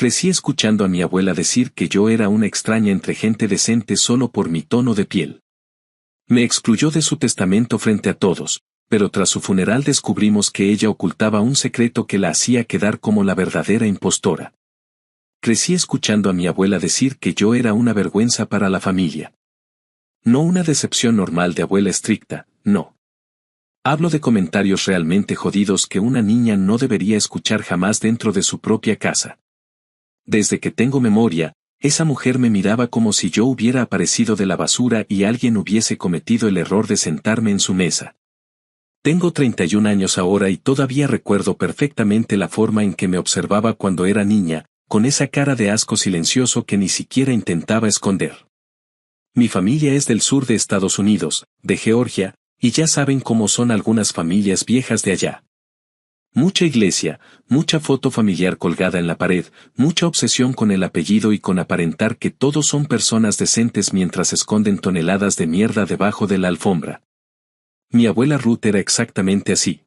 Crecí escuchando a mi abuela decir que yo era una extraña entre gente decente solo por mi tono de piel. Me excluyó de su testamento frente a todos, pero tras su funeral descubrimos que ella ocultaba un secreto que la hacía quedar como la verdadera impostora. Crecí escuchando a mi abuela decir que yo era una vergüenza para la familia. No una decepción normal de abuela estricta, no. Hablo de comentarios realmente jodidos que una niña no debería escuchar jamás dentro de su propia casa. Desde que tengo memoria, esa mujer me miraba como si yo hubiera aparecido de la basura y alguien hubiese cometido el error de sentarme en su mesa. Tengo 31 años ahora y todavía recuerdo perfectamente la forma en que me observaba cuando era niña, con esa cara de asco silencioso que ni siquiera intentaba esconder. Mi familia es del sur de Estados Unidos, de Georgia, y ya saben cómo son algunas familias viejas de allá. Mucha iglesia, mucha foto familiar colgada en la pared, mucha obsesión con el apellido y con aparentar que todos son personas decentes mientras esconden toneladas de mierda debajo de la alfombra. Mi abuela Ruth era exactamente así.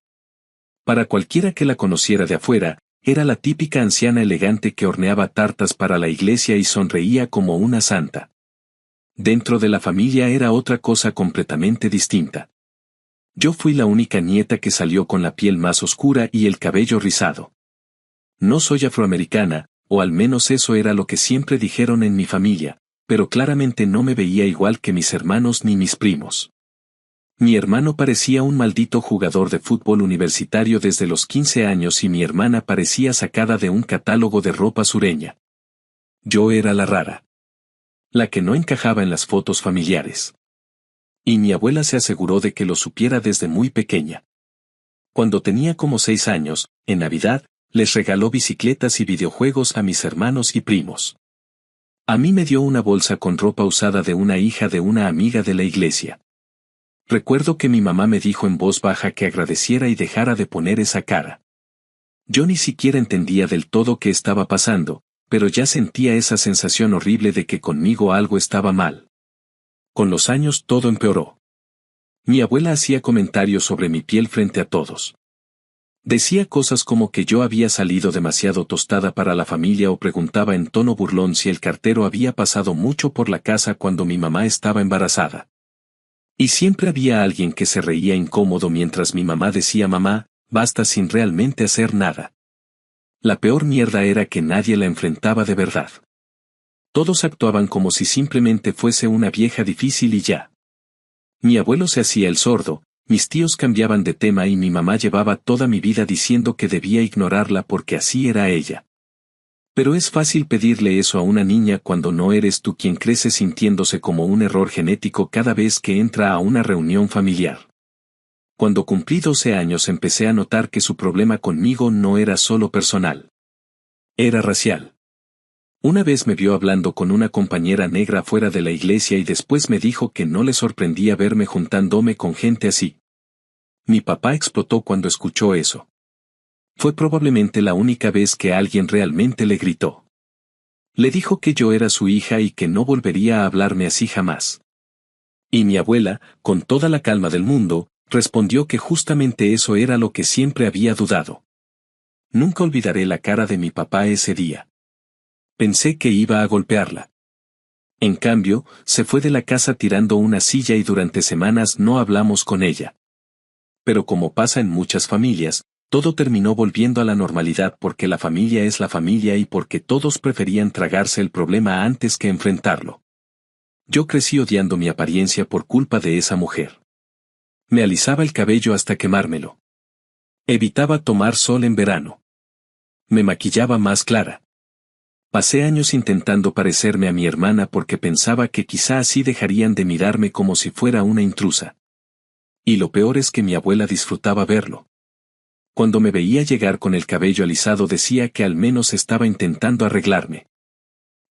Para cualquiera que la conociera de afuera, era la típica anciana elegante que horneaba tartas para la iglesia y sonreía como una santa. Dentro de la familia era otra cosa completamente distinta. Yo fui la única nieta que salió con la piel más oscura y el cabello rizado. No soy afroamericana, o al menos eso era lo que siempre dijeron en mi familia, pero claramente no me veía igual que mis hermanos ni mis primos. Mi hermano parecía un maldito jugador de fútbol universitario desde los 15 años y mi hermana parecía sacada de un catálogo de ropa sureña. Yo era la rara. La que no encajaba en las fotos familiares. Y mi abuela se aseguró de que lo supiera desde muy pequeña. Cuando tenía como 6 años, en Navidad, les regaló bicicletas y videojuegos a mis hermanos y primos. A mí me dio una bolsa con ropa usada de una hija de una amiga de la iglesia. Recuerdo que mi mamá me dijo en voz baja que agradeciera y dejara de poner esa cara. Yo ni siquiera entendía del todo qué estaba pasando, pero ya sentía esa sensación horrible de que conmigo algo estaba mal. Con los años todo empeoró. Mi abuela hacía comentarios sobre mi piel frente a todos. Decía cosas como que yo había salido demasiado tostada para la familia o preguntaba en tono burlón si el cartero había pasado mucho por la casa cuando mi mamá estaba embarazada. Y siempre había alguien que se reía incómodo mientras mi mamá decía mamá, basta sin realmente hacer nada. La peor mierda era que nadie la enfrentaba de verdad. Todos actuaban como si simplemente fuese una vieja difícil y ya. Mi abuelo se hacía el sordo, mis tíos cambiaban de tema y mi mamá llevaba toda mi vida diciendo que debía ignorarla porque así era ella. Pero es fácil pedirle eso a una niña cuando no eres tú quien crece sintiéndose como un error genético cada vez que entra a una reunión familiar. Cuando cumplí 12 años empecé a notar que su problema conmigo no era solo personal. Era racial. Una vez me vio hablando con una compañera negra fuera de la iglesia y después me dijo que no le sorprendía verme juntándome con gente así. Mi papá explotó cuando escuchó eso. Fue probablemente la única vez que alguien realmente le gritó. Le dijo que yo era su hija y que no volvería a hablarme así jamás. Y mi abuela, con toda la calma del mundo, respondió que justamente eso era lo que siempre había dudado. Nunca olvidaré la cara de mi papá ese día. Pensé que iba a golpearla. En cambio, se fue de la casa tirando una silla y durante semanas no hablamos con ella. Pero como pasa en muchas familias, todo terminó volviendo a la normalidad porque la familia es la familia y porque todos preferían tragarse el problema antes que enfrentarlo. Yo crecí odiando mi apariencia por culpa de esa mujer. Me alisaba el cabello hasta quemármelo. Evitaba tomar sol en verano. Me maquillaba más clara. Pasé años intentando parecerme a mi hermana porque pensaba que quizá así dejarían de mirarme como si fuera una intrusa. Y lo peor es que mi abuela disfrutaba verlo. Cuando me veía llegar con el cabello alisado decía que al menos estaba intentando arreglarme.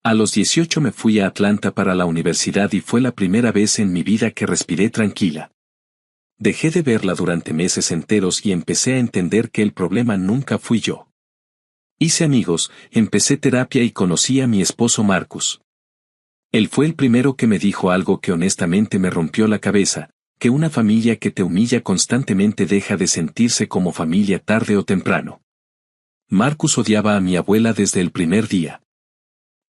A los 18 me fui a Atlanta para la universidad y fue la primera vez en mi vida que respiré tranquila. Dejé de verla durante meses enteros y empecé a entender que el problema nunca fui yo. Hice amigos, empecé terapia y conocí a mi esposo Marcus. Él fue el primero que me dijo algo que honestamente me rompió la cabeza, que una familia que te humilla constantemente deja de sentirse como familia tarde o temprano. Marcus odiaba a mi abuela desde el primer día.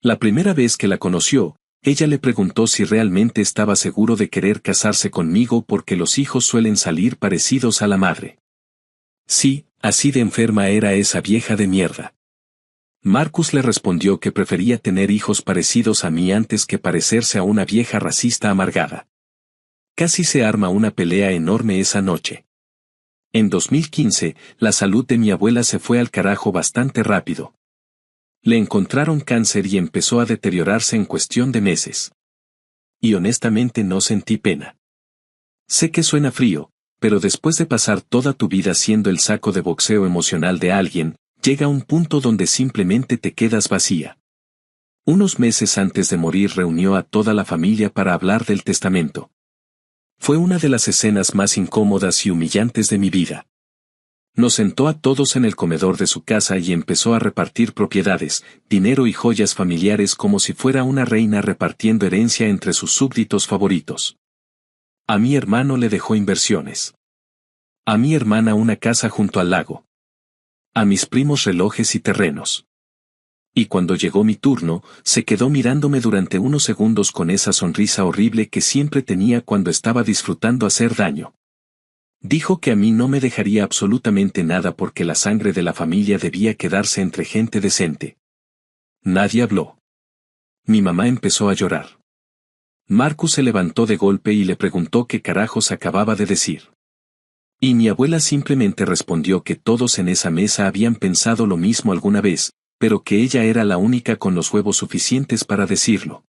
La primera vez que la conoció, ella le preguntó si realmente estaba seguro de querer casarse conmigo porque los hijos suelen salir parecidos a la madre. Sí, así de enferma era esa vieja de mierda. Marcus le respondió que prefería tener hijos parecidos a mí antes que parecerse a una vieja racista amargada. Casi se arma una pelea enorme esa noche. En 2015, la salud de mi abuela se fue al carajo bastante rápido. Le encontraron cáncer y empezó a deteriorarse en cuestión de meses. Y honestamente no sentí pena. Sé que suena frío, pero después de pasar toda tu vida siendo el saco de boxeo emocional de alguien, llega un punto donde simplemente te quedas vacía. Unos meses antes de morir reunió a toda la familia para hablar del testamento. Fue una de las escenas más incómodas y humillantes de mi vida. Nos sentó a todos en el comedor de su casa y empezó a repartir propiedades, dinero y joyas familiares como si fuera una reina repartiendo herencia entre sus súbditos favoritos. A mi hermano le dejó inversiones. A mi hermana una casa junto al lago. A mis primos relojes y terrenos. Y cuando llegó mi turno, se quedó mirándome durante unos segundos con esa sonrisa horrible que siempre tenía cuando estaba disfrutando hacer daño. Dijo que a mí no me dejaría absolutamente nada porque la sangre de la familia debía quedarse entre gente decente. Nadie habló. Mi mamá empezó a llorar. Marcus se levantó de golpe y le preguntó qué carajos acababa de decir. Y mi abuela simplemente respondió que todos en esa mesa habían pensado lo mismo alguna vez, pero que ella era la única con los huevos suficientes para decirlo.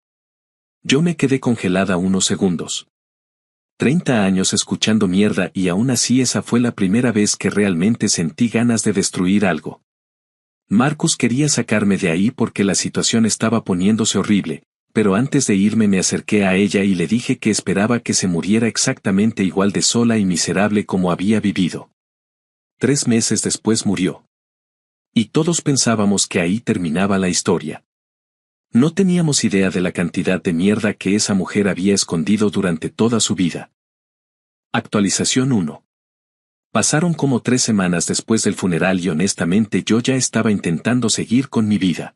Yo me quedé congelada unos segundos. 30 años escuchando mierda y aún así esa fue la primera vez que realmente sentí ganas de destruir algo. Marcus quería sacarme de ahí porque la situación estaba poniéndose horrible, pero antes de irme me acerqué a ella y le dije que esperaba que se muriera exactamente igual de sola y miserable como había vivido. 3 meses después murió. Y todos pensábamos que ahí terminaba la historia. No teníamos idea de la cantidad de mierda que esa mujer había escondido durante toda su vida. Actualización 1. Pasaron como 3 semanas después del funeral y honestamente yo ya estaba intentando seguir con mi vida.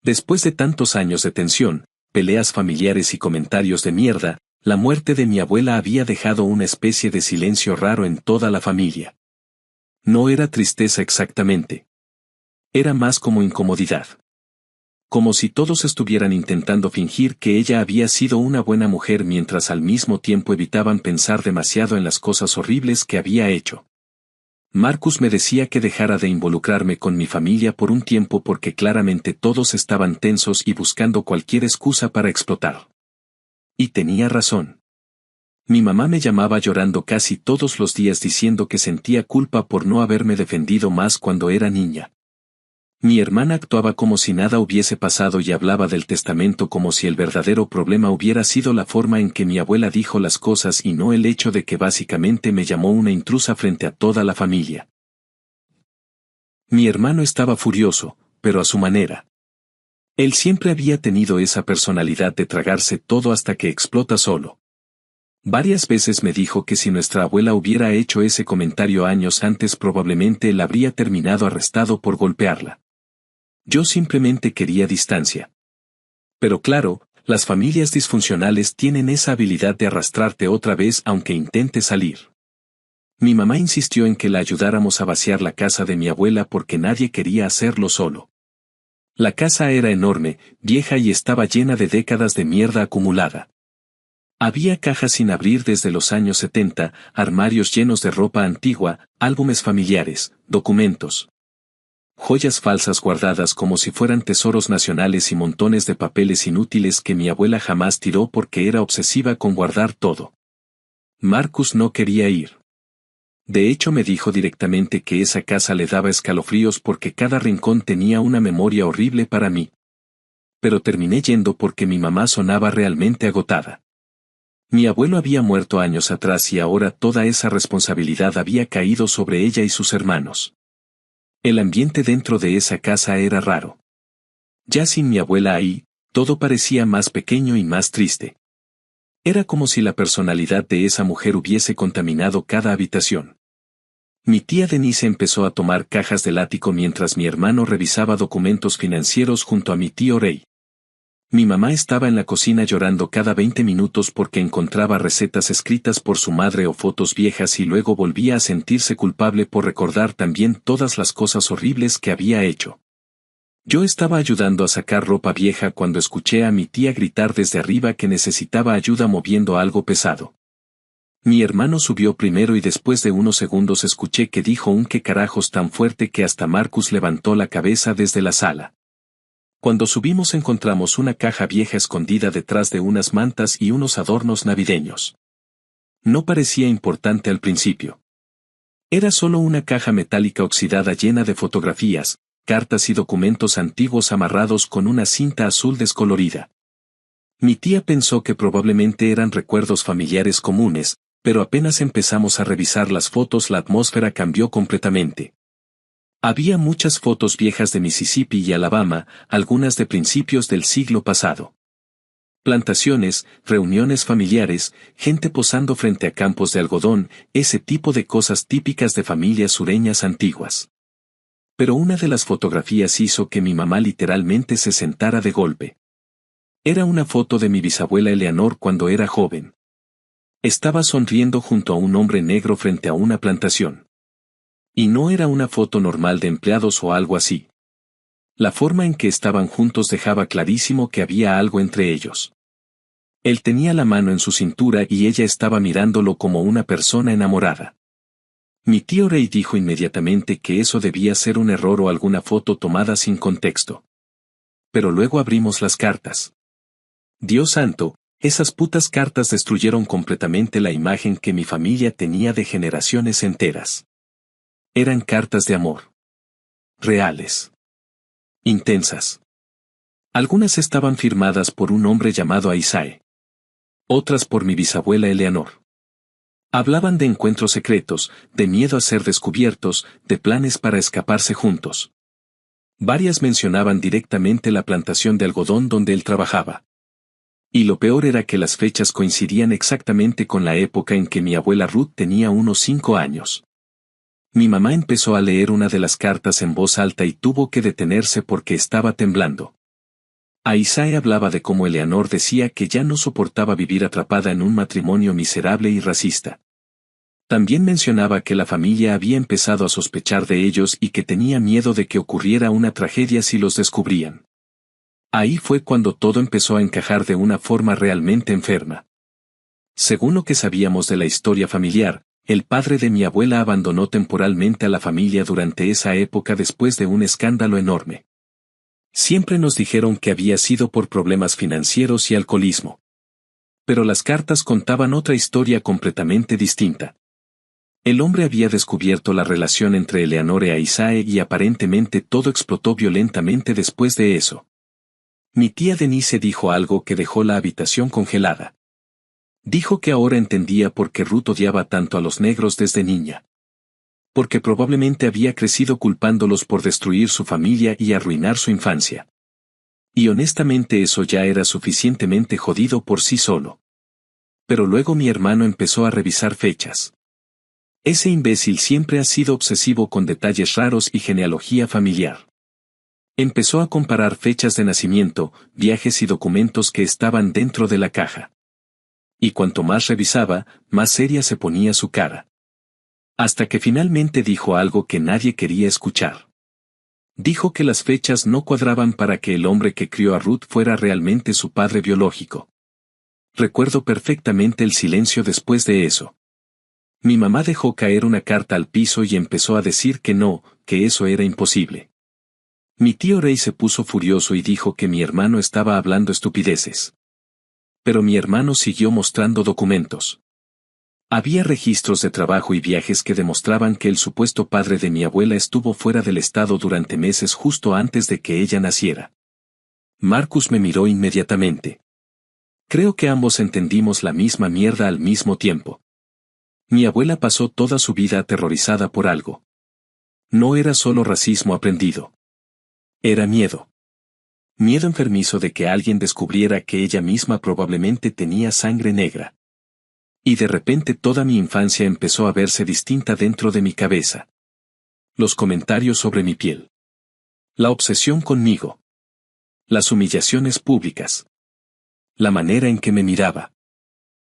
Después de tantos años de tensión, peleas familiares y comentarios de mierda, la muerte de mi abuela había dejado una especie de silencio raro en toda la familia. No era tristeza exactamente. Era más como incomodidad. Como si todos estuvieran intentando fingir que ella había sido una buena mujer mientras al mismo tiempo evitaban pensar demasiado en las cosas horribles que había hecho. Marcus me decía que dejara de involucrarme con mi familia por un tiempo porque claramente todos estaban tensos y buscando cualquier excusa para explotar. Y tenía razón. Mi mamá me llamaba llorando casi todos los días diciendo que sentía culpa por no haberme defendido más cuando era niña. Mi hermana actuaba como si nada hubiese pasado y hablaba del testamento como si el verdadero problema hubiera sido la forma en que mi abuela dijo las cosas y no el hecho de que básicamente me llamó una intrusa frente a toda la familia. Mi hermano estaba furioso, pero a su manera. Él siempre había tenido esa personalidad de tragarse todo hasta que explota solo. Varias veces me dijo que si nuestra abuela hubiera hecho ese comentario años antes probablemente él habría terminado arrestado por golpearla. Yo simplemente quería distancia. Pero claro, las familias disfuncionales tienen esa habilidad de arrastrarte otra vez aunque intente salir. Mi mamá insistió en que la ayudáramos a vaciar la casa de mi abuela porque nadie quería hacerlo solo. La casa era enorme, vieja y estaba llena de décadas de mierda acumulada. Había cajas sin abrir desde los años 70, armarios llenos de ropa antigua, álbumes familiares, documentos. Joyas falsas guardadas como si fueran tesoros nacionales y montones de papeles inútiles que mi abuela jamás tiró porque era obsesiva con guardar todo. Marcus no quería ir. De hecho me dijo directamente que esa casa le daba escalofríos porque cada rincón tenía una memoria horrible para mí. Pero terminé yendo porque mi mamá sonaba realmente agotada. Mi abuelo había muerto años atrás y ahora toda esa responsabilidad había caído sobre ella y sus hermanos. El ambiente dentro de esa casa era raro. Ya sin mi abuela ahí, todo parecía más pequeño y más triste. Era como si la personalidad de esa mujer hubiese contaminado cada habitación. Mi tía Denise empezó a tomar cajas del ático mientras mi hermano revisaba documentos financieros junto a mi tío Ray. Mi mamá estaba en la cocina llorando cada 20 minutos porque encontraba recetas escritas por su madre o fotos viejas y luego volvía a sentirse culpable por recordar también todas las cosas horribles que había hecho. Yo estaba ayudando a sacar ropa vieja cuando escuché a mi tía gritar desde arriba que necesitaba ayuda moviendo algo pesado. Mi hermano subió primero y después de unos segundos escuché que dijo un qué carajos tan fuerte que hasta Marcus levantó la cabeza desde la sala. Cuando subimos encontramos una caja vieja escondida detrás de unas mantas y unos adornos navideños. No parecía importante al principio. Era solo una caja metálica oxidada llena de fotografías, cartas y documentos antiguos amarrados con una cinta azul descolorida. Mi tía pensó que probablemente eran recuerdos familiares comunes, pero apenas empezamos a revisar las fotos la atmósfera cambió completamente. Había muchas fotos viejas de Mississippi y Alabama, algunas de principios del siglo pasado. Plantaciones, reuniones familiares, gente posando frente a campos de algodón, ese tipo de cosas típicas de familias sureñas antiguas. Pero una de las fotografías hizo que mi mamá literalmente se sentara de golpe. Era una foto de mi bisabuela Eleanor cuando era joven. Estaba sonriendo junto a un hombre negro frente a una plantación. Y no era una foto normal de empleados o algo así. La forma en que estaban juntos dejaba clarísimo que había algo entre ellos. Él tenía la mano en su cintura y ella estaba mirándolo como una persona enamorada. Mi tío Ray dijo inmediatamente que eso debía ser un error o alguna foto tomada sin contexto. Pero luego abrimos las cartas. Dios santo, esas putas cartas destruyeron completamente la imagen que mi familia tenía de generaciones enteras. Eran cartas de amor. Reales. Intensas. Algunas estaban firmadas por un hombre llamado Isaac. Otras por mi bisabuela Eleanor. Hablaban de encuentros secretos, de miedo a ser descubiertos, de planes para escaparse juntos. Varias mencionaban directamente la plantación de algodón donde él trabajaba. Y lo peor era que las fechas coincidían exactamente con la época en que mi abuela Ruth tenía unos 5 años. Mi mamá empezó a leer una de las cartas en voz alta y tuvo que detenerse porque estaba temblando. Isaac hablaba de cómo Eleanor decía que ya no soportaba vivir atrapada en un matrimonio miserable y racista. También mencionaba que la familia había empezado a sospechar de ellos y que tenía miedo de que ocurriera una tragedia si los descubrían. Ahí fue cuando todo empezó a encajar de una forma realmente enferma. Según lo que sabíamos de la historia familiar, el padre de mi abuela abandonó temporalmente a la familia durante esa época después de un escándalo enorme. Siempre nos dijeron que había sido por problemas financieros y alcoholismo. Pero las cartas contaban otra historia completamente distinta. El hombre había descubierto la relación entre Eleanor e Isaac y aparentemente todo explotó violentamente después de eso. Mi tía Denise dijo algo que dejó la habitación congelada. Dijo que ahora entendía por qué Ruth odiaba tanto a los negros desde niña. Porque probablemente había crecido culpándolos por destruir su familia y arruinar su infancia. Y honestamente eso ya era suficientemente jodido por sí solo. Pero luego mi hermano empezó a revisar fechas. Ese imbécil siempre ha sido obsesivo con detalles raros y genealogía familiar. Empezó a comparar fechas de nacimiento, viajes y documentos que estaban dentro de la caja. Y cuanto más revisaba, más seria se ponía su cara. Hasta que finalmente dijo algo que nadie quería escuchar. Dijo que las fechas no cuadraban para que el hombre que crió a Ruth fuera realmente su padre biológico. Recuerdo perfectamente el silencio después de eso. Mi mamá dejó caer una carta al piso y empezó a decir que no, que eso era imposible. Mi tío Ray se puso furioso y dijo que mi hermano estaba hablando estupideces. Pero mi hermano siguió mostrando documentos. Había registros de trabajo y viajes que demostraban que el supuesto padre de mi abuela estuvo fuera del estado durante meses justo antes de que ella naciera. Marcus me miró inmediatamente. Creo que ambos entendimos la misma mierda al mismo tiempo. Mi abuela pasó toda su vida aterrorizada por algo. No era solo racismo aprendido. Era miedo. Miedo enfermizo de que alguien descubriera que ella misma probablemente tenía sangre negra. Y de repente toda mi infancia empezó a verse distinta dentro de mi cabeza. Los comentarios sobre mi piel. La obsesión conmigo. Las humillaciones públicas. La manera en que me miraba.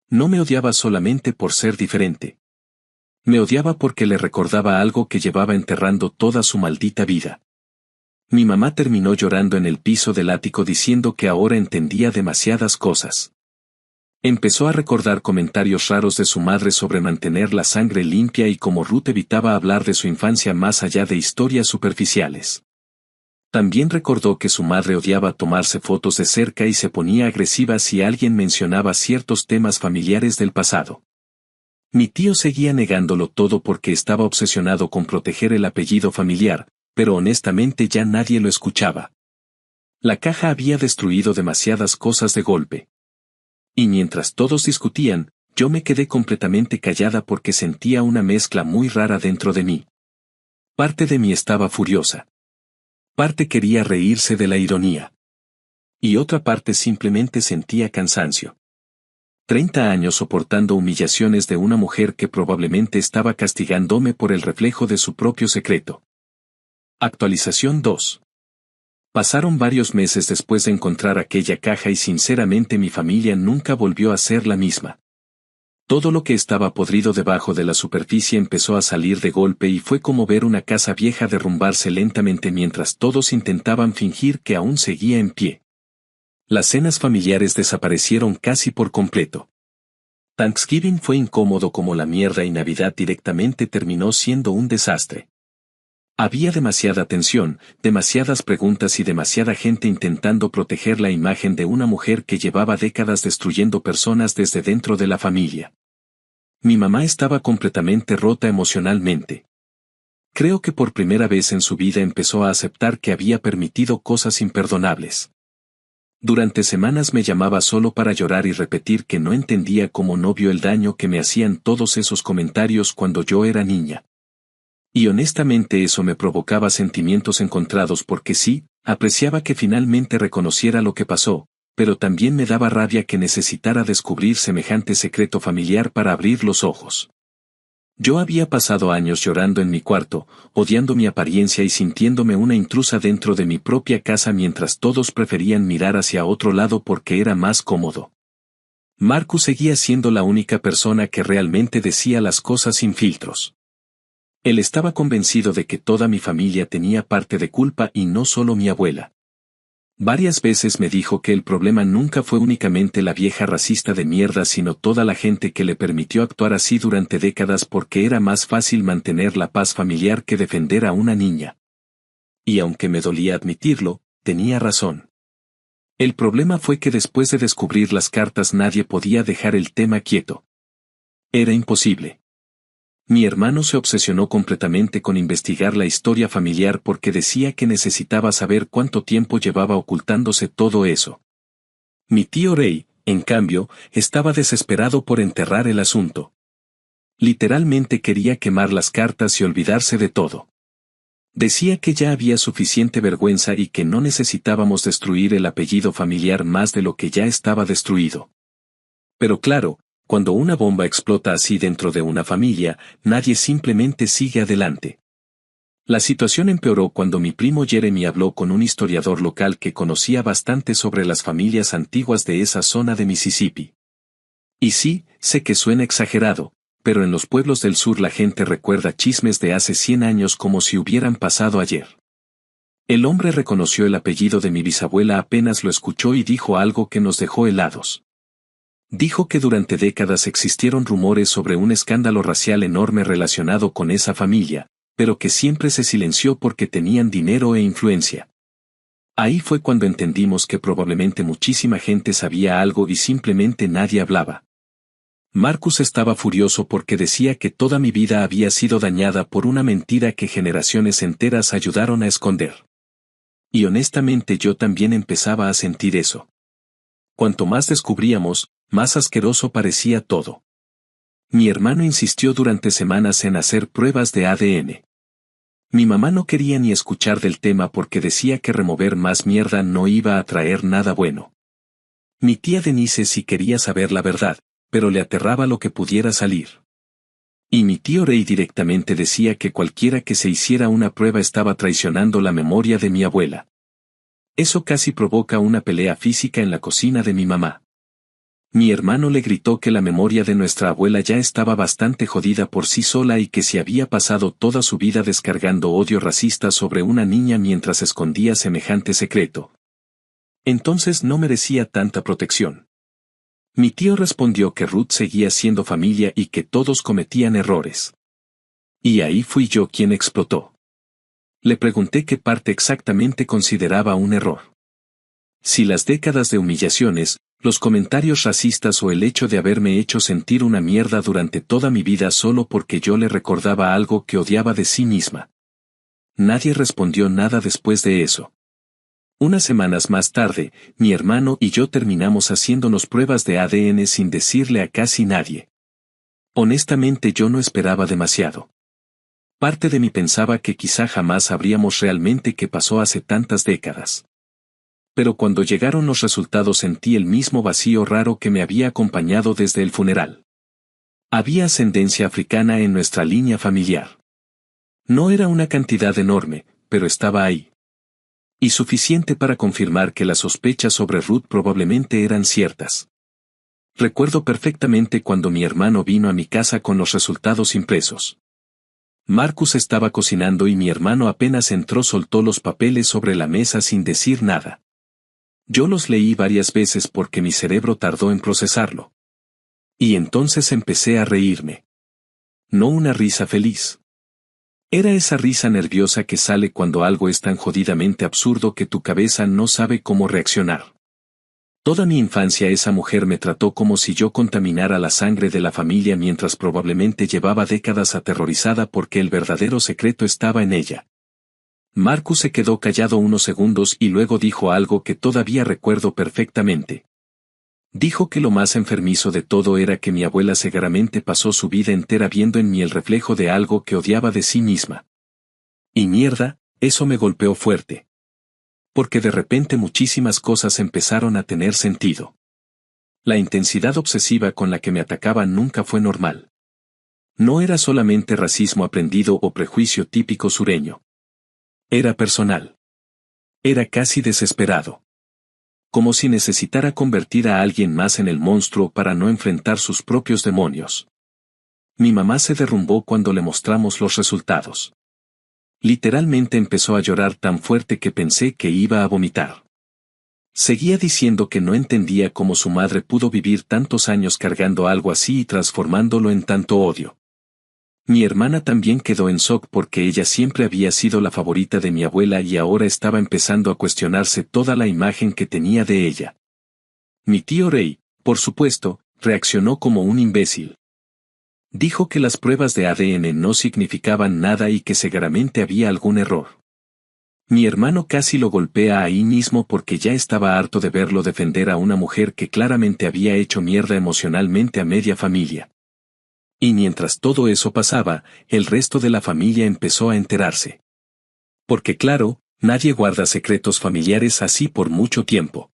No me odiaba solamente por ser diferente. Me odiaba porque le recordaba algo que llevaba enterrando toda su maldita vida. Mi mamá terminó llorando en el piso del ático diciendo que ahora entendía demasiadas cosas. Empezó a recordar comentarios raros de su madre sobre mantener la sangre limpia y cómo Ruth evitaba hablar de su infancia más allá de historias superficiales. También recordó que su madre odiaba tomarse fotos de cerca y se ponía agresiva si alguien mencionaba ciertos temas familiares del pasado. Mi tío seguía negándolo todo porque estaba obsesionado con proteger el apellido familiar, pero honestamente ya nadie lo escuchaba. La caja había destruido demasiadas cosas de golpe. Y mientras todos discutían, yo me quedé completamente callada porque sentía una mezcla muy rara dentro de mí. Parte de mí estaba furiosa. Parte quería reírse de la ironía. Y otra parte simplemente sentía cansancio. 30 años soportando humillaciones de una mujer que probablemente estaba castigándome por el reflejo de su propio secreto. Actualización 2. Pasaron varios meses después de encontrar aquella caja y sinceramente mi familia nunca volvió a ser la misma. Todo lo que estaba podrido debajo de la superficie empezó a salir de golpe y fue como ver una casa vieja derrumbarse lentamente mientras todos intentaban fingir que aún seguía en pie. Las cenas familiares desaparecieron casi por completo. Thanksgiving fue incómodo como la mierda y Navidad directamente terminó siendo un desastre. Había demasiada tensión, demasiadas preguntas y demasiada gente intentando proteger la imagen de una mujer que llevaba décadas destruyendo personas desde dentro de la familia. Mi mamá estaba completamente rota emocionalmente. Creo que por primera vez en su vida empezó a aceptar que había permitido cosas imperdonables. Durante semanas me llamaba solo para llorar y repetir que no entendía cómo no vio el daño que me hacían todos esos comentarios cuando yo era niña. Y honestamente eso me provocaba sentimientos encontrados porque sí, apreciaba que finalmente reconociera lo que pasó, pero también me daba rabia que necesitara descubrir semejante secreto familiar para abrir los ojos. Yo había pasado años llorando en mi cuarto, odiando mi apariencia y sintiéndome una intrusa dentro de mi propia casa mientras todos preferían mirar hacia otro lado porque era más cómodo. Marcus seguía siendo la única persona que realmente decía las cosas sin filtros. Él estaba convencido de que toda mi familia tenía parte de culpa y no solo mi abuela. Varias veces me dijo que el problema nunca fue únicamente la vieja racista de mierda sino toda la gente que le permitió actuar así durante décadas porque era más fácil mantener la paz familiar que defender a una niña. Y aunque me dolía admitirlo, tenía razón. El problema fue que después de descubrir las cartas nadie podía dejar el tema quieto. Era imposible. Mi hermano se obsesionó completamente con investigar la historia familiar porque decía que necesitaba saber cuánto tiempo llevaba ocultándose todo eso. Mi tío Ray, en cambio, estaba desesperado por enterrar el asunto. Literalmente quería quemar las cartas y olvidarse de todo. Decía que ya había suficiente vergüenza y que no necesitábamos destruir el apellido familiar más de lo que ya estaba destruido. Pero claro, cuando una bomba explota así dentro de una familia, nadie simplemente sigue adelante. La situación empeoró cuando mi primo Jeremy habló con un historiador local que conocía bastante sobre las familias antiguas de esa zona de Mississippi. Y sí, sé que suena exagerado, pero en los pueblos del sur la gente recuerda chismes de hace 100 años como si hubieran pasado ayer. El hombre reconoció el apellido de mi bisabuela apenas lo escuchó y dijo algo que nos dejó helados. Dijo que durante décadas existieron rumores sobre un escándalo racial enorme relacionado con esa familia, pero que siempre se silenció porque tenían dinero e influencia. Ahí fue cuando entendimos que probablemente muchísima gente sabía algo y simplemente nadie hablaba. Marcus estaba furioso porque decía que toda mi vida había sido dañada por una mentira que generaciones enteras ayudaron a esconder. Y honestamente yo también empezaba a sentir eso. Cuanto más descubríamos, más asqueroso parecía todo. Mi hermano insistió durante semanas en hacer pruebas de ADN. Mi mamá no quería ni escuchar del tema porque decía que remover más mierda no iba a traer nada bueno. Mi tía Denise sí quería saber la verdad, pero le aterraba lo que pudiera salir. Y mi tío Rey directamente decía que cualquiera que se hiciera una prueba estaba traicionando la memoria de mi abuela. Eso casi provoca una pelea física en la cocina de mi mamá. Mi hermano le gritó que la memoria de nuestra abuela ya estaba bastante jodida por sí sola y que si había pasado toda su vida descargando odio racista sobre una niña mientras escondía semejante secreto. Entonces no merecía tanta protección. Mi tío respondió que Ruth seguía siendo familia y que todos cometían errores. Y ahí fui yo quien explotó. Le pregunté qué parte exactamente consideraba un error. Si las décadas de humillaciones, los comentarios racistas o el hecho de haberme hecho sentir una mierda durante toda mi vida solo porque yo le recordaba algo que odiaba de sí misma. Nadie respondió nada después de eso. Unas semanas más tarde, mi hermano y yo terminamos haciéndonos pruebas de ADN sin decirle a casi nadie. Honestamente yo no esperaba demasiado. Parte de mí pensaba que quizá jamás sabríamos realmente qué pasó hace tantas décadas. Pero cuando llegaron los resultados sentí el mismo vacío raro que me había acompañado desde el funeral. Había ascendencia africana en nuestra línea familiar. No era una cantidad enorme, pero estaba ahí. Y suficiente para confirmar que las sospechas sobre Ruth probablemente eran ciertas. Recuerdo perfectamente cuando mi hermano vino a mi casa con los resultados impresos. Marcus estaba cocinando y mi hermano apenas entró soltó los papeles sobre la mesa sin decir nada. Yo los leí varias veces porque mi cerebro tardó en procesarlo. Y entonces empecé a reírme. No una risa feliz. Era esa risa nerviosa que sale cuando algo es tan jodidamente absurdo que tu cabeza no sabe cómo reaccionar. Toda mi infancia esa mujer me trató como si yo contaminara la sangre de la familia mientras probablemente llevaba décadas aterrorizada porque el verdadero secreto estaba en ella. Marcus se quedó callado unos segundos y luego dijo algo que todavía recuerdo perfectamente. Dijo que lo más enfermizo de todo era que mi abuela seguramente pasó su vida entera viendo en mí el reflejo de algo que odiaba de sí misma. Y mierda, eso me golpeó fuerte. Porque de repente muchísimas cosas empezaron a tener sentido. La intensidad obsesiva con la que me atacaban nunca fue normal. No era solamente racismo aprendido o prejuicio típico sureño. Era personal. Era casi desesperado. Como si necesitara convertir a alguien más en el monstruo para no enfrentar sus propios demonios. Mi mamá se derrumbó cuando le mostramos los resultados. Literalmente empezó a llorar tan fuerte que pensé que iba a vomitar. Seguía diciendo que no entendía cómo su madre pudo vivir tantos años cargando algo así y transformándolo en tanto odio. Mi hermana también quedó en shock porque ella siempre había sido la favorita de mi abuela y ahora estaba empezando a cuestionarse toda la imagen que tenía de ella. Mi tío Rey, por supuesto, reaccionó como un imbécil. Dijo que las pruebas de ADN no significaban nada y que seguramente había algún error. Mi hermano casi lo golpea ahí mismo porque ya estaba harto de verlo defender a una mujer que claramente había hecho mierda emocionalmente a media familia. Y mientras todo eso pasaba, el resto de la familia empezó a enterarse. Porque claro, nadie guarda secretos familiares así por mucho tiempo.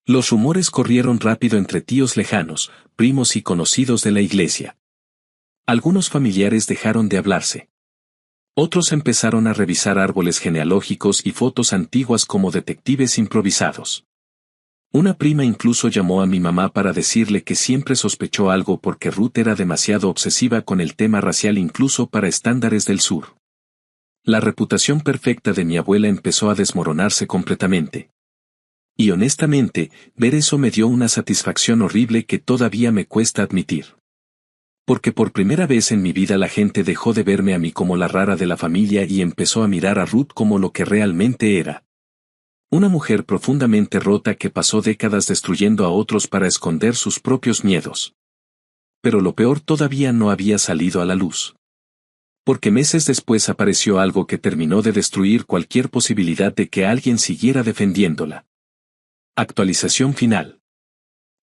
Los rumores corrieron rápido entre tíos lejanos, primos y conocidos de la iglesia. Algunos familiares dejaron de hablarse. Otros empezaron a revisar árboles genealógicos y fotos antiguas como detectives improvisados. Una prima incluso llamó a mi mamá para decirle que siempre sospechó algo porque Ruth era demasiado obsesiva con el tema racial incluso para estándares del sur. La reputación perfecta de mi abuela empezó a desmoronarse completamente. Y honestamente, ver eso me dio una satisfacción horrible que todavía me cuesta admitir. Porque por primera vez en mi vida la gente dejó de verme a mí como la rara de la familia y empezó a mirar a Ruth como lo que realmente era. Una mujer profundamente rota que pasó décadas destruyendo a otros para esconder sus propios miedos. Pero lo peor todavía no había salido a la luz. Porque meses después apareció algo que terminó de destruir cualquier posibilidad de que alguien siguiera defendiéndola. Actualización final.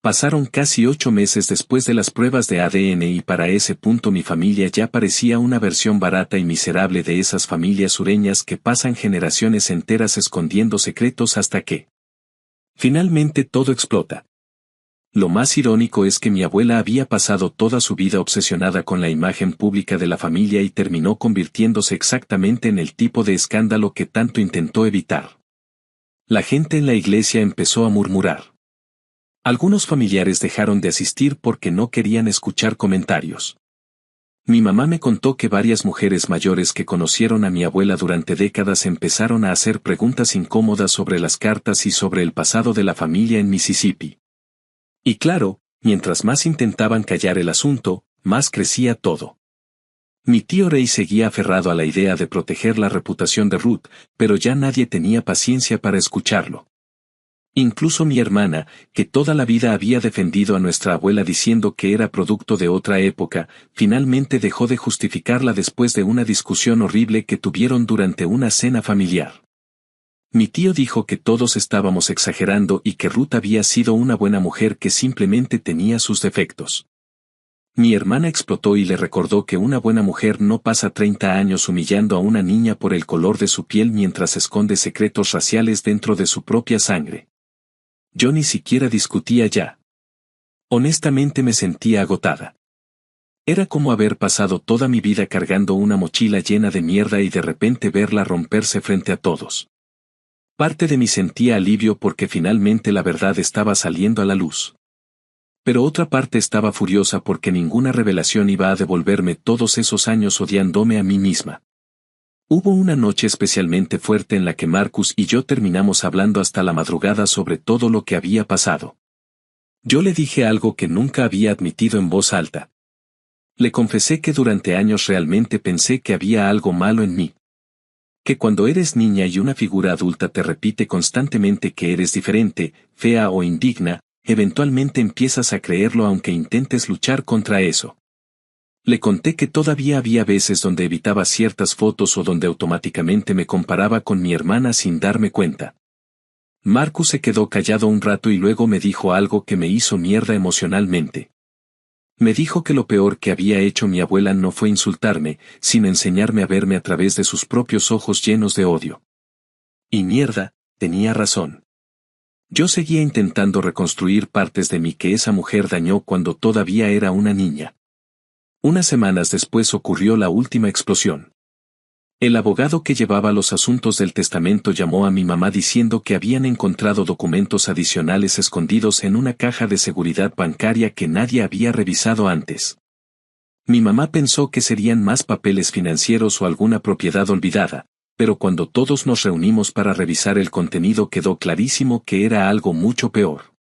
Pasaron casi 8 meses después de las pruebas de ADN y para ese punto mi familia ya parecía una versión barata y miserable de esas familias sureñas que pasan generaciones enteras escondiendo secretos hasta que finalmente todo explota. Lo más irónico es que mi abuela había pasado toda su vida obsesionada con la imagen pública de la familia y terminó convirtiéndose exactamente en el tipo de escándalo que tanto intentó evitar. La gente en la iglesia empezó a murmurar. Algunos familiares dejaron de asistir porque no querían escuchar comentarios. Mi mamá me contó que varias mujeres mayores que conocieron a mi abuela durante décadas empezaron a hacer preguntas incómodas sobre las cartas y sobre el pasado de la familia en Mississippi. Y claro, mientras más intentaban callar el asunto, más crecía todo. Mi tío Ray seguía aferrado a la idea de proteger la reputación de Ruth, pero ya nadie tenía paciencia para escucharlo. Incluso mi hermana, que toda la vida había defendido a nuestra abuela diciendo que era producto de otra época, finalmente dejó de justificarla después de una discusión horrible que tuvieron durante una cena familiar. Mi tío dijo que todos estábamos exagerando y que Ruth había sido una buena mujer que simplemente tenía sus defectos. Mi hermana explotó y le recordó que una buena mujer no pasa 30 años humillando a una niña por el color de su piel mientras esconde secretos raciales dentro de su propia sangre. Yo ni siquiera discutía ya. Honestamente me sentía agotada. Era como haber pasado toda mi vida cargando una mochila llena de mierda y de repente verla romperse frente a todos. Parte de mí sentía alivio porque finalmente la verdad estaba saliendo a la luz. Pero otra parte estaba furiosa porque ninguna revelación iba a devolverme todos esos años odiándome a mí misma. Hubo una noche especialmente fuerte en la que Marcus y yo terminamos hablando hasta la madrugada sobre todo lo que había pasado. Yo le dije algo que nunca había admitido en voz alta. Le confesé que durante años realmente pensé que había algo malo en mí. Que cuando eres niña y una figura adulta te repite constantemente que eres diferente, fea o indigna, eventualmente empiezas a creerlo aunque intentes luchar contra eso. Le conté que todavía había veces donde evitaba ciertas fotos o donde automáticamente me comparaba con mi hermana sin darme cuenta. Marcus se quedó callado un rato y luego me dijo algo que me hizo mierda emocionalmente. Me dijo que lo peor que había hecho mi abuela no fue insultarme, sino enseñarme a verme a través de sus propios ojos llenos de odio. Y mierda, tenía razón. Yo seguía intentando reconstruir partes de mí que esa mujer dañó cuando todavía era una niña. Unas semanas después ocurrió la última explosión. El abogado que llevaba los asuntos del testamento llamó a mi mamá diciendo que habían encontrado documentos adicionales escondidos en una caja de seguridad bancaria que nadie había revisado antes. Mi mamá pensó que serían más papeles financieros o alguna propiedad olvidada, pero cuando todos nos reunimos para revisar el contenido quedó clarísimo que era algo mucho peor.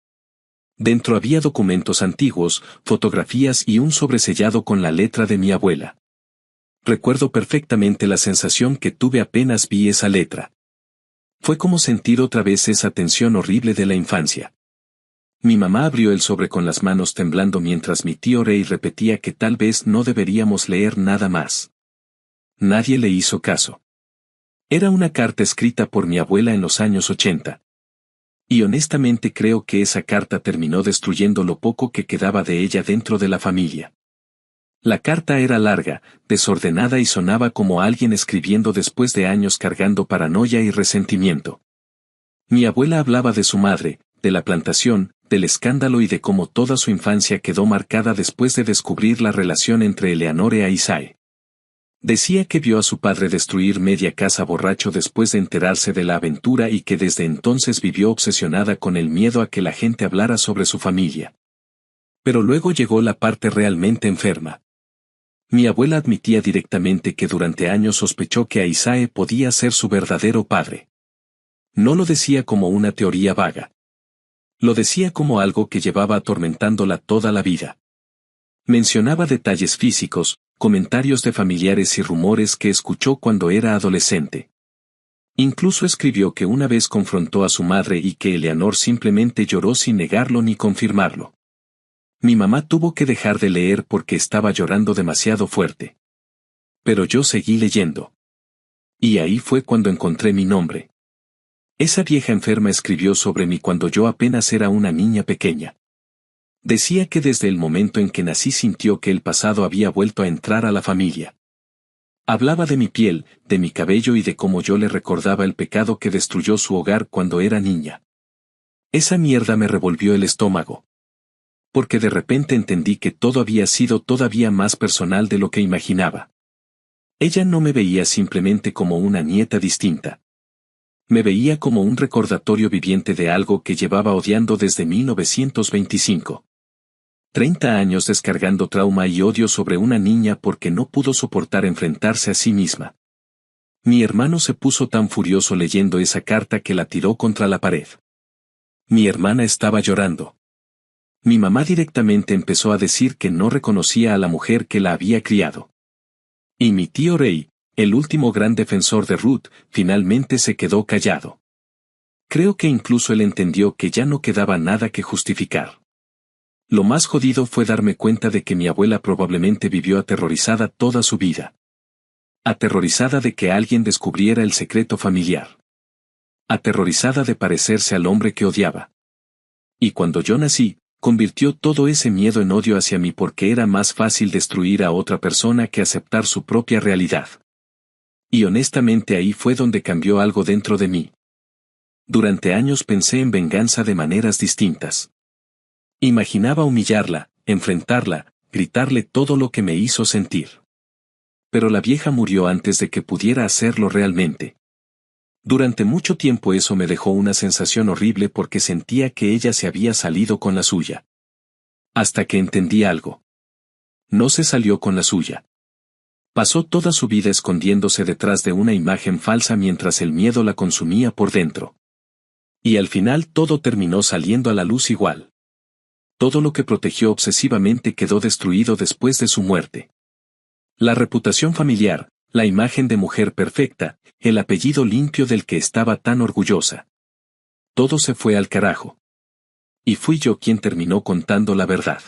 Dentro había documentos antiguos, fotografías y un sobresellado con la letra de mi abuela. Recuerdo perfectamente la sensación que tuve apenas vi esa letra. Fue como sentir otra vez esa tensión horrible de la infancia. Mi mamá abrió el sobre con las manos temblando mientras mi tío Ray repetía que tal vez no deberíamos leer nada más. Nadie le hizo caso. Era una carta escrita por mi abuela en los años 80. Y honestamente creo que esa carta terminó destruyendo lo poco que quedaba de ella dentro de la familia. La carta era larga, desordenada y sonaba como alguien escribiendo después de años cargando paranoia y resentimiento. Mi abuela hablaba de su madre, de la plantación, del escándalo y de cómo toda su infancia quedó marcada después de descubrir la relación entre Eleanor e Isaac. Decía que vio a su padre destruir media casa borracho después de enterarse de la aventura y que desde entonces vivió obsesionada con el miedo a que la gente hablara sobre su familia. Pero luego llegó la parte realmente enferma. Mi abuela admitía directamente que durante años sospechó que Isaac podía ser su verdadero padre. No lo decía como una teoría vaga. Lo decía como algo que llevaba atormentándola toda la vida. Mencionaba detalles físicos, comentarios de familiares y rumores que escuchó cuando era adolescente. Incluso escribió que una vez confrontó a su madre y que Eleanor simplemente lloró sin negarlo ni confirmarlo. Mi mamá tuvo que dejar de leer porque estaba llorando demasiado fuerte. Pero yo seguí leyendo. Y ahí fue cuando encontré mi nombre. Esa vieja enferma escribió sobre mí cuando yo apenas era una niña pequeña. Decía que desde el momento en que nací sintió que el pasado había vuelto a entrar a la familia. Hablaba de mi piel, de mi cabello y de cómo yo le recordaba el pecado que destruyó su hogar cuando era niña. Esa mierda me revolvió el estómago. Porque de repente entendí que todo había sido todavía más personal de lo que imaginaba. Ella no me veía simplemente como una nieta distinta. Me veía como un recordatorio viviente de algo que llevaba odiando desde 1925. 30 años descargando trauma y odio sobre una niña porque no pudo soportar enfrentarse a sí misma. Mi hermano se puso tan furioso leyendo esa carta que la tiró contra la pared. Mi hermana estaba llorando. Mi mamá directamente empezó a decir que no reconocía a la mujer que la había criado. Y mi tío Ray, el último gran defensor de Ruth, finalmente se quedó callado. Creo que incluso él entendió que ya no quedaba nada que justificar. Lo más jodido fue darme cuenta de que mi abuela probablemente vivió aterrorizada toda su vida. Aterrorizada de que alguien descubriera el secreto familiar. Aterrorizada de parecerse al hombre que odiaba. Y cuando yo nací, convirtió todo ese miedo en odio hacia mí porque era más fácil destruir a otra persona que aceptar su propia realidad. Y honestamente ahí fue donde cambió algo dentro de mí. Durante años pensé en venganza de maneras distintas. Imaginaba humillarla, enfrentarla, gritarle todo lo que me hizo sentir. Pero la vieja murió antes de que pudiera hacerlo realmente. Durante mucho tiempo eso me dejó una sensación horrible porque sentía que ella se había salido con la suya. Hasta que entendí algo. No se salió con la suya. Pasó toda su vida escondiéndose detrás de una imagen falsa mientras el miedo la consumía por dentro. Y al final todo terminó saliendo a la luz igual. Todo lo que protegió obsesivamente quedó destruido después de su muerte. La reputación familiar, la imagen de mujer perfecta, el apellido limpio del que estaba tan orgullosa. Todo se fue al carajo. Y fui yo quien terminó contando la verdad.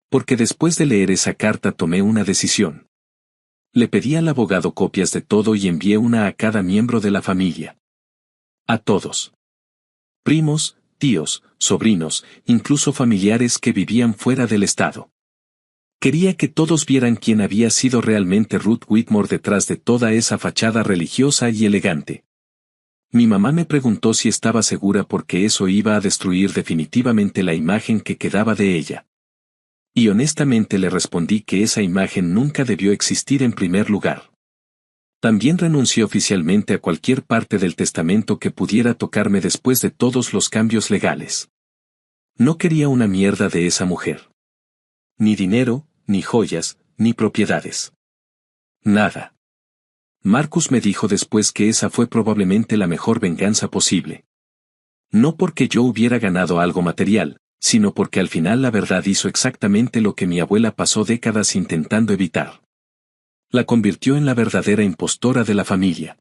Porque después de leer esa carta tomé una decisión. Le pedí al abogado copias de todo y envié una a cada miembro de la familia. A todos. Primos, tíos, sobrinos, incluso familiares que vivían fuera del estado. Quería que todos vieran quién había sido realmente Ruth Whitmore detrás de toda esa fachada religiosa y elegante. Mi mamá me preguntó si estaba segura porque eso iba a destruir definitivamente la imagen que quedaba de ella. Y honestamente le respondí que esa imagen nunca debió existir en primer lugar. También renuncié oficialmente a cualquier parte del testamento que pudiera tocarme después de todos los cambios legales. No quería una mierda de esa mujer. Ni dinero, ni joyas, ni propiedades. Nada. Marcus me dijo después que esa fue probablemente la mejor venganza posible. No porque yo hubiera ganado algo material, sino porque al final la verdad hizo exactamente lo que mi abuela pasó décadas intentando evitar. La convirtió en la verdadera impostora de la familia.